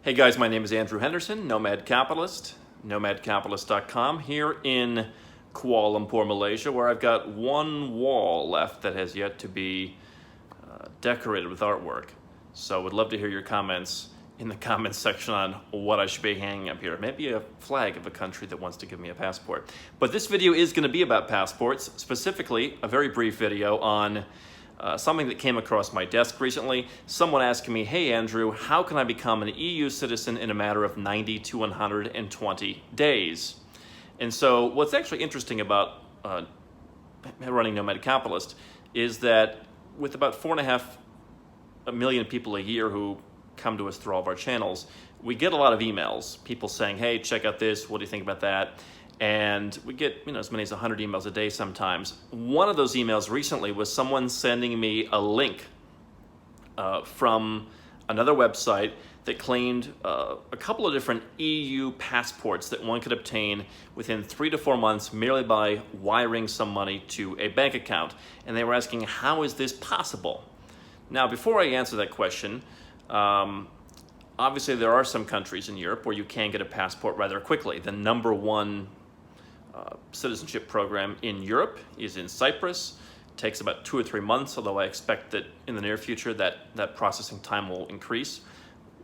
Hey guys, my name is Andrew Henderson, Nomad Capitalist, nomadcapitalist.com, here in Kuala Lumpur, Malaysia, where I've got one wall left that has yet to be decorated with artwork. So would love to hear your comments in the comments section on what I should be hanging up here. Maybe a flag of a country that wants to give me a passport. But this video is going to be about passports, specifically a very brief video on something that came across my desk recently. Someone asking me, hey Andrew, how can I become an EU citizen in a matter of 90 to 120 days? And so what's actually interesting about running Nomad Capitalist is that with about 4.5 million people a year who come to us through all of our channels, we get a lot of emails, people saying, hey, check out this, what do you think about that? And we get as many as 100 emails a day sometimes. One of those emails recently was someone sending me a link from another website that claimed a couple of different EU passports that one could obtain within 3 to 4 months merely by wiring some money to a bank account. And they were asking, how is this possible? Now, before I answer that question, obviously there are some countries in Europe where you can get a passport rather quickly. The number one citizenship program in Europe is in Cyprus. It takes about 2 or 3 months, although I expect that in the near future that processing time will increase.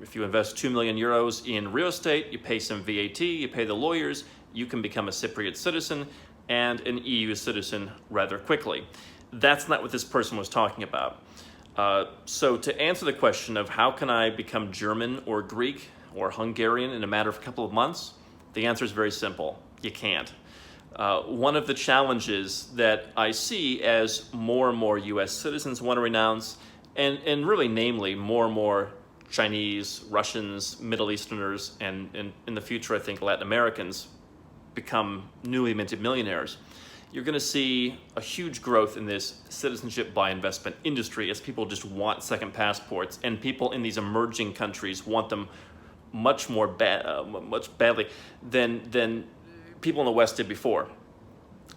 If you invest 2 million euros in real estate, you pay some VAT, you pay the lawyers, you can become a Cypriot citizen and an EU citizen rather quickly. That's not what this person was talking about. So to answer the question of how can I become German or Greek or Hungarian in a matter of a couple of months, the answer is very simple. You can't. One of the challenges that I see as more and more US citizens want to renounce, and really namely more and more Chinese, Russians, Middle Easterners, and in the future I think Latin Americans become newly minted millionaires, you're going to see a huge growth in this citizenship by investment industry as people just want second passports, and people in these emerging countries want them much badly than people in the West did before.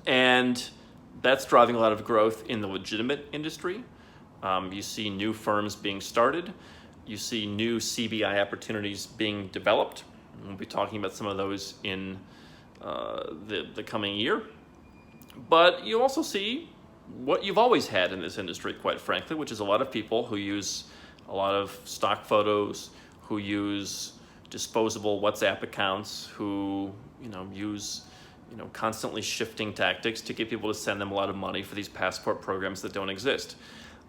And that's driving a lot of growth in the legitimate industry. You see new firms being started. You see new CBI opportunities being developed. We'll be talking about some of those in the coming year. But you also see what you've always had in this industry, quite frankly, which is a lot of people who use a lot of stock photos, who use disposable WhatsApp accounts, who use constantly shifting tactics to get people to send them a lot of money for these passport programs that don't exist.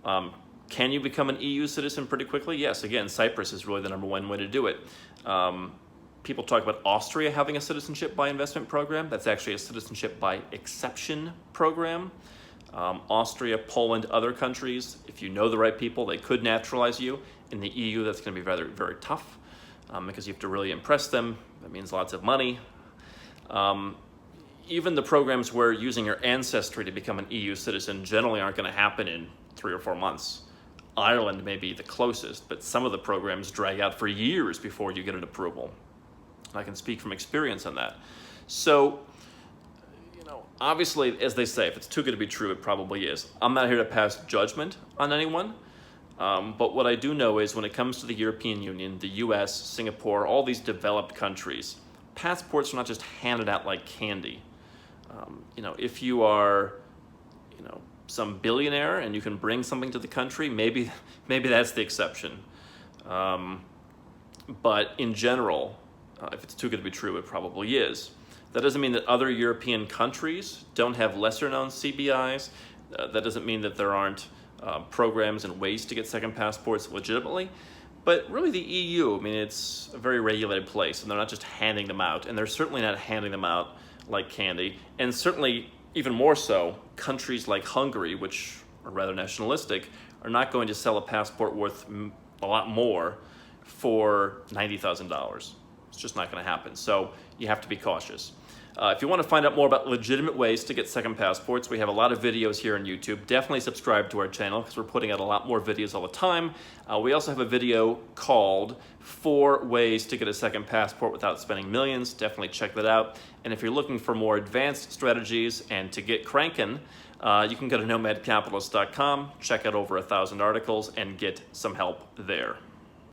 Can you become an EU citizen pretty quickly? Yes, again, Cyprus is really the number one way to do it. People talk about Austria having a citizenship by investment program. That's actually a citizenship by exception program. Austria, Poland, other countries, if you know the right people, they could naturalize you. In the EU, that's going to be very, very tough because you have to really impress them. That means lots of money. Even the programs where using your ancestry to become an EU citizen generally aren't going to happen in 3 or 4 months. Ireland may be the closest, but some of the programs drag out for years before you get an approval. I can speak from experience on that. So, obviously, as they say, if it's too good to be true, it probably is. I'm not here to pass judgment on anyone, but what I do know is when it comes to the European Union, the US, Singapore, all these developed countries, passports are not just handed out like candy. If you are, some billionaire and you can bring something to the country, maybe that's the exception. But in general, if it's too good to be true, it probably is. That doesn't mean that other European countries don't have lesser known CBIs. That doesn't mean that there aren't programs and ways to get second passports legitimately. But really the EU, it's a very regulated place, and they're not just handing them out, and they're certainly not handing them out like candy. And certainly, even more so, countries like Hungary, which are rather nationalistic, are not going to sell a passport worth a lot more for $90,000. It's just not going to happen. So you have to be cautious. If you want to find out more about legitimate ways to get second passports, we have a lot of videos here on YouTube. Definitely subscribe to our channel because we're putting out a lot more videos all the time. We also have a video called 4 Ways to Get a Second Passport Without Spending Millions. Definitely check that out. And if you're looking for more advanced strategies and to get cranking, you can go to nomadcapitalist.com, check out over 1,000 articles, and get some help there.